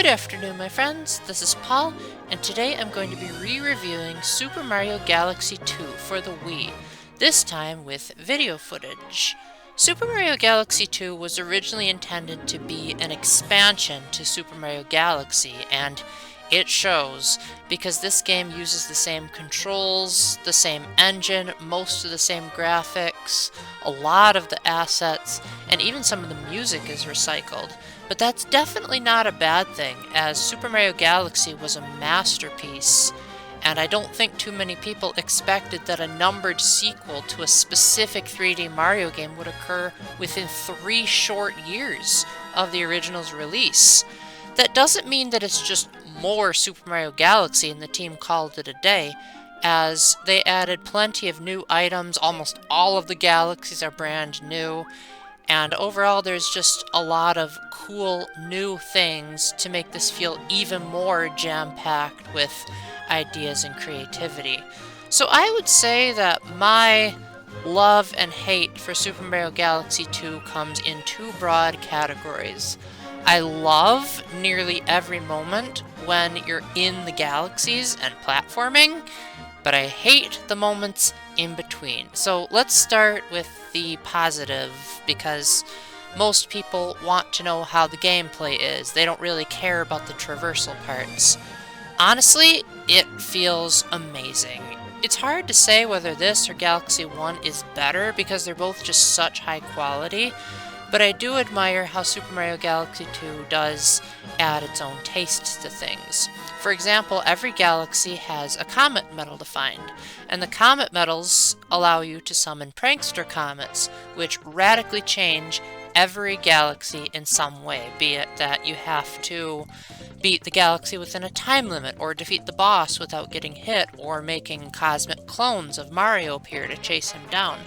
Good afternoon, my friends. This is Paul, and today I'm going to be re-reviewing Super Mario Galaxy 2 for the Wii, this time with video footage. Super Mario Galaxy 2 was originally intended to be an expansion to Super Mario Galaxy, and it shows, because this game uses the same controls, the same engine, most of the same graphics, a lot of the assets, and even some of the music is recycled. But that's definitely not a bad thing, as Super Mario Galaxy was a masterpiece, and I don't think too many people expected that a numbered sequel to a specific 3D Mario game would occur within 3 short years of the original's release. That doesn't mean that it's just more Super Mario Galaxy and the team called it a day, as they added plenty of new items. Almost all of the galaxies are brand new, and overall there's just a lot of cool new things to make this feel even more jam-packed with ideas and creativity. So I would say that my love and hate for Super Mario Galaxy 2 comes in 2 broad categories. I love nearly every moment when you're in the galaxies and platforming, but I hate the moments in between. So let's start with the positive, because most people want to know how the gameplay is. They don't really care about the traversal parts. Honestly, it feels amazing. It's hard to say whether this or Galaxy 1 is better because they're both just such high quality, but I do admire how Super Mario Galaxy 2 does add its own tastes to things. For example, every galaxy has a comet medal to find, and the comet medals allow you to summon prankster comets, which radically change every galaxy in some way, be it that you have to beat the galaxy within a time limit, or defeat the boss without getting hit, or making cosmic clones of Mario appear to chase him down.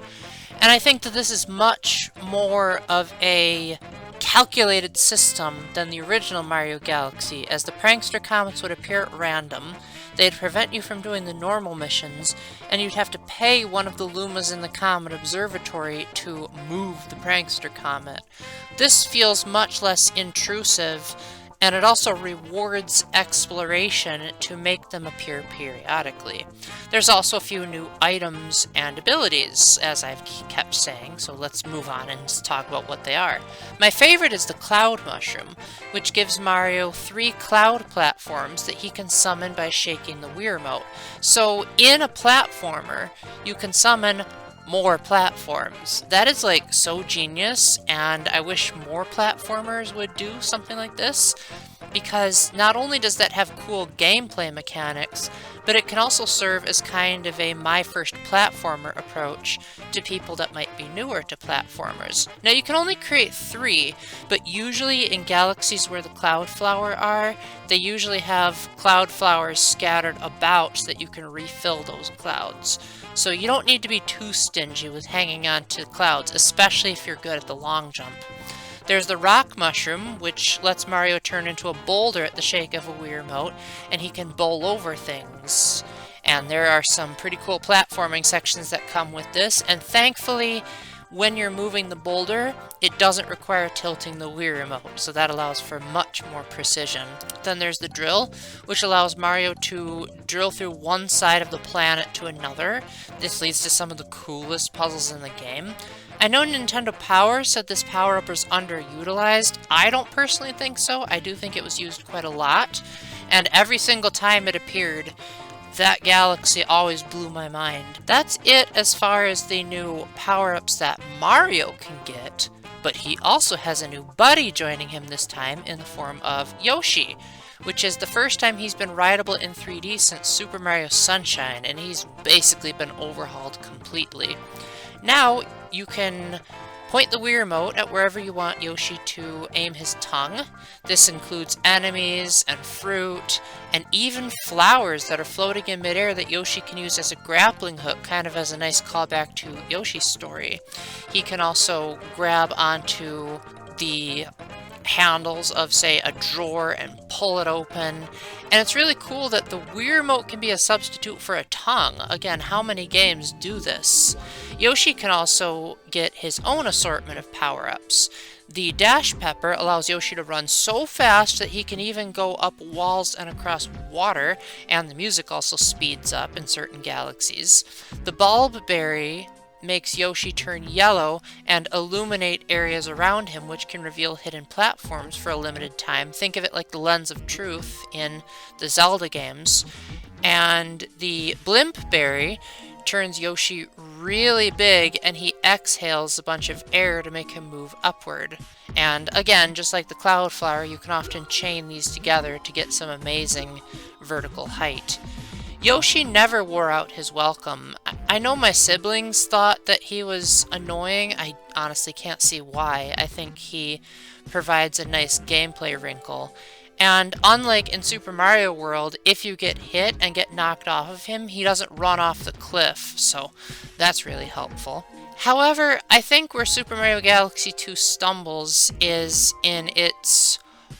And I think that this is much more of a calculated system than the original Mario Galaxy, as the prankster comets would appear at random, they'd prevent you from doing the normal missions, and you'd have to pay one of the Lumas in the Comet Observatory to move the prankster comet. This feels much less intrusive, and it also rewards exploration to make them appear periodically. There's also a few new items and abilities, as I've kept saying, so let's move on and talk about what they are. My favorite is the Cloud Mushroom, which gives Mario 3 cloud platforms that he can summon by shaking the Wii Remote. So in a platformer, you can summon more platforms. That is like so genius, and I wish more platformers would do something like this, because not only does that have cool gameplay mechanics, but it can also serve as kind of a my first platformer approach to people that might be newer to platformers. Now you can only create 3, but usually in galaxies where the cloud flower are, they usually have cloud flowers scattered about so that you can refill those clouds. So you don't need to be too stingy with hanging on to clouds, especially if you're good at the long jump. There's the Rock Mushroom, which lets Mario turn into a boulder at the shake of a Wii Remote, and he can bowl over things. And there are some pretty cool platforming sections that come with this, and thankfully, when you're moving the boulder, it doesn't require tilting the Wii Remote, so that allows for much more precision. Then there's the Drill, which allows Mario to drill through one side of the planet to another. This leads to some of the coolest puzzles in the game. I know Nintendo Power said this power-up was underutilized. I don't personally think so. I do think it was used quite a lot, and every single time it appeared, that galaxy always blew my mind. That's it as far as the new power-ups that Mario can get, but he also has a new buddy joining him this time in the form of Yoshi, which is the first time he's been rideable in 3D since Super Mario Sunshine, and he's basically been overhauled completely. Now you can point the Wii Remote at wherever you want Yoshi to aim his tongue. This includes enemies and fruit, and even flowers that are floating in midair that Yoshi can use as a grappling hook, kind of as a nice callback to Yoshi's story. He can also grab onto the handles of, say, a drawer and pull it open, And it's really cool that the Wii Remote can be a substitute for a tongue. Again, how many games do this? Yoshi can also get his own assortment of power-ups. The Dash Pepper allows Yoshi to run so fast that he can even go up walls and across water, and the music also speeds up in certain galaxies. The Bulb Berry makes Yoshi turn yellow and illuminate areas around him, which can reveal hidden platforms for a limited time. Think of it like the Lens of Truth in the Zelda games. And the Blimp Berry turns Yoshi really big, and he exhales a bunch of air to make him move upward. And again, just like the Cloud Flower, you can often chain these together to get some amazing vertical height. Yoshi never wore out his welcome. I know my siblings thought that he was annoying. I honestly can't see why. I think he provides a nice gameplay wrinkle. And unlike in Super Mario World, if you get hit and get knocked off of him, he doesn't run off the cliff, so that's really helpful. However, I think where Super Mario Galaxy 2 stumbles is in its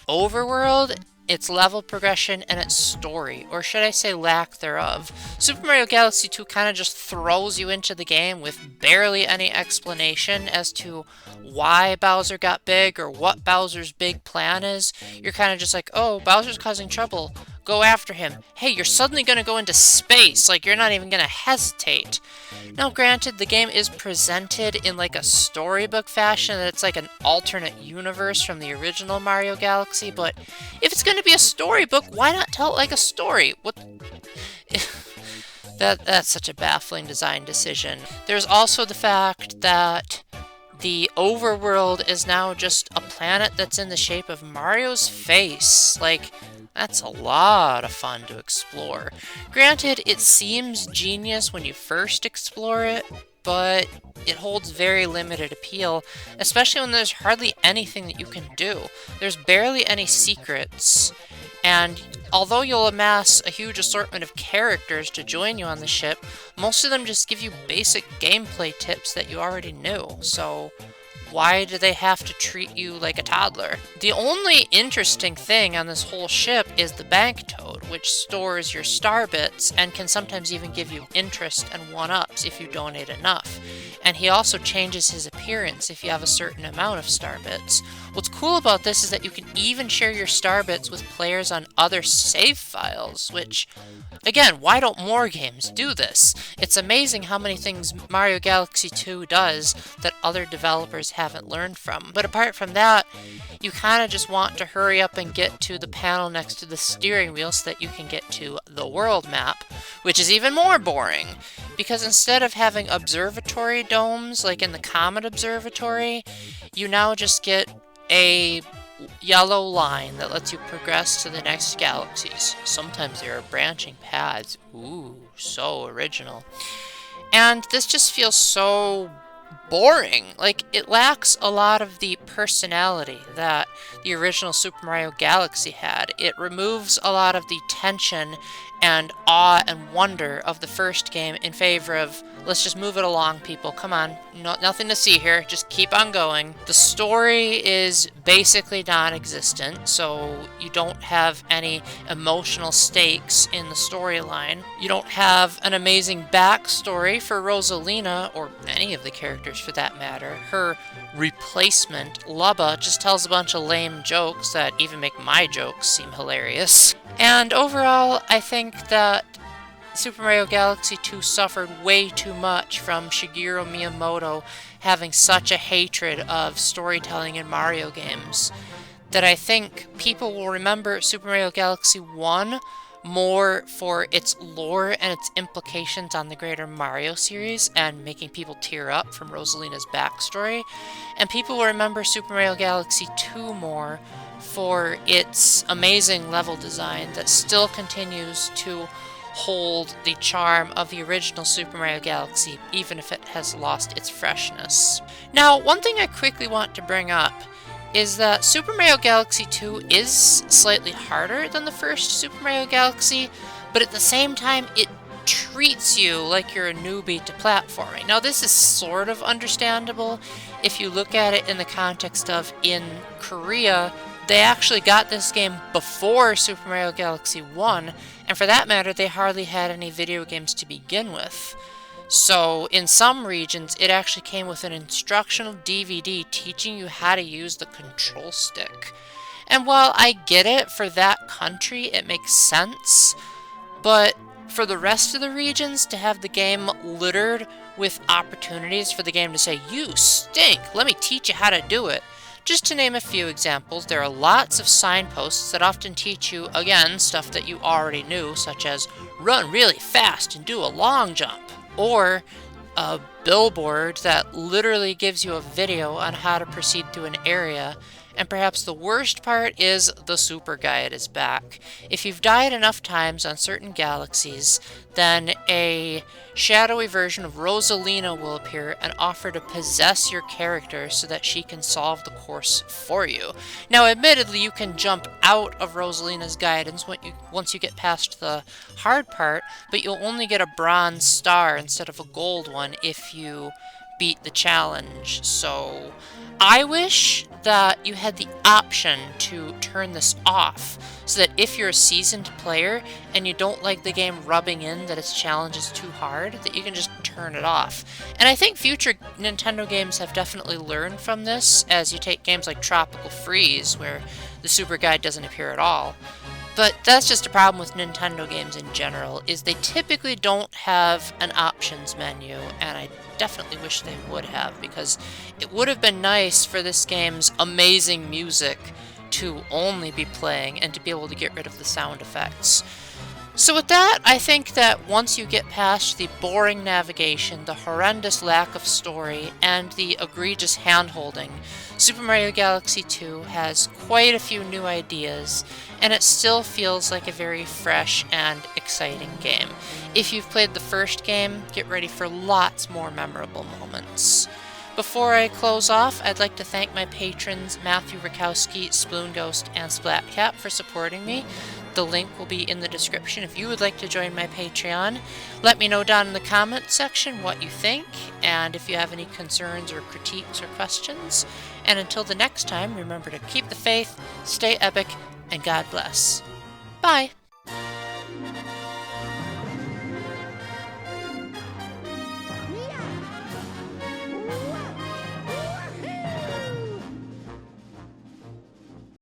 overworld, its level progression, and its story, or should I say lack thereof. Super Mario Galaxy 2 kind of just throws you into the game with barely any explanation as to why Bowser got big or what Bowser's big plan is. You're kind of just like, oh, Bowser's causing trouble. Go after him. Hey, you're suddenly going to go into space. Like, you're not even going to hesitate. Now, granted, the game is presented in like a storybook fashion, that it's like an alternate universe from the original Mario Galaxy, but if it's going to be a storybook, why not tell it like a story? What? That's such a baffling design decision. There's also the fact that the overworld is now just a planet that's in the shape of Mario's face. Like, that's a lot of fun to explore. Granted, it seems genius when you first explore it, but it holds very limited appeal, especially when there's hardly anything that you can do. There's barely any secrets, and although you'll amass a huge assortment of characters to join you on the ship, most of them just give you basic gameplay tips that you already knew, so why do they have to treat you like a toddler? The only interesting thing on this whole ship is the Bank Toad, which stores your star bits and can sometimes even give you interest and one-ups if you donate enough. And he also changes his appearance if you have a certain amount of star bits. What's cool about this is that you can even share your star bits with players on other save files, which, again, why don't more games do this? It's amazing how many things Mario Galaxy 2 does that other developers haven't learned from. But apart from that, you kind of just want to hurry up and get to the panel next to the steering wheel so that you can get to the world map, which is even more boring. Because instead of having observatory domes like in the Comet Observatory, you now just get a yellow line that lets you progress to the next galaxies. Sometimes there are branching paths. Ooh, so original. And this just feels so boring. Like, it lacks a lot of the personality that the original Super Mario Galaxy had. It removes a lot of the tension and awe and wonder of the first game in favor of, let's just move it along, people. Come on. Nothing to see here. Just keep on going. The story is basically non-existent, so you don't have any emotional stakes in the storyline. You don't have an amazing backstory for Rosalina, or any of the characters for that matter. Her replacement, Lubba, just tells a bunch of lame jokes that even make my jokes seem hilarious. And overall, I think that Super Mario Galaxy 2 suffered way too much from Shigeru Miyamoto having such a hatred of storytelling in Mario games that I think people will remember Super Mario Galaxy 1 more for its lore and its implications on the greater Mario series and making people tear up from Rosalina's backstory, and people will remember Super Mario Galaxy 2 more for its amazing level design that still continues to hold the charm of the original Super Mario Galaxy, even if it has lost its freshness. Now, one thing I quickly want to bring up is that Super Mario Galaxy 2 is slightly harder than the first Super Mario Galaxy, but at the same time, it treats you like you're a newbie to platforming. Now, this is sort of understandable if you look at it in the context of, in Korea, they actually got this game before Super Mario Galaxy 1, and for that matter, they hardly had any video games to begin with. So, in some regions, it actually came with an instructional DVD teaching you how to use the control stick. And while I get it, for that country, it makes sense, but for the rest of the regions, to have the game littered with opportunities for the game to say, "You stink, let me teach you how to do it." Just to name a few examples, there are lots of signposts that often teach you, again, stuff that you already knew, such as run really fast and do a long jump, or a billboard that literally gives you a video on how to proceed through an area. And perhaps the worst part is the super guide is back. If you've died enough times on certain galaxies, then a shadowy version of Rosalina will appear and offer to possess your character so that she can solve the course for you. Now, admittedly, you can jump out of Rosalina's guidance once you get past the hard part, but you'll only get a bronze star instead of a gold one if you beat the challenge. So I wish that you had the option to turn this off, so that if you're a seasoned player and you don't like the game rubbing in that its challenge is too hard, that you can just turn it off. And I think future Nintendo games have definitely learned from this, as you take games like Tropical Freeze, where the super guide doesn't appear at all. But that's just a problem with Nintendo games in general, is they typically don't have an options menu, and I definitely wish they would have, because it would have been nice for this game's amazing music to only be playing and to be able to get rid of the sound effects. So with that, I think that once you get past the boring navigation, the horrendous lack of story, and the egregious hand-holding, Super Mario Galaxy 2 has quite a few new ideas, and it still feels like a very fresh and exciting game. If you've played the first game, get ready for lots more memorable moments. Before I close off, I'd like to thank my patrons Matthew Rakowski, Sploon Ghost, and Splatcat for supporting me. The link will be in the description if you would like to join my Patreon. Let me know down in the comment section what you think, and if you have any concerns or critiques or questions. And until the next time, remember to keep the faith, stay epic, and God bless. Bye!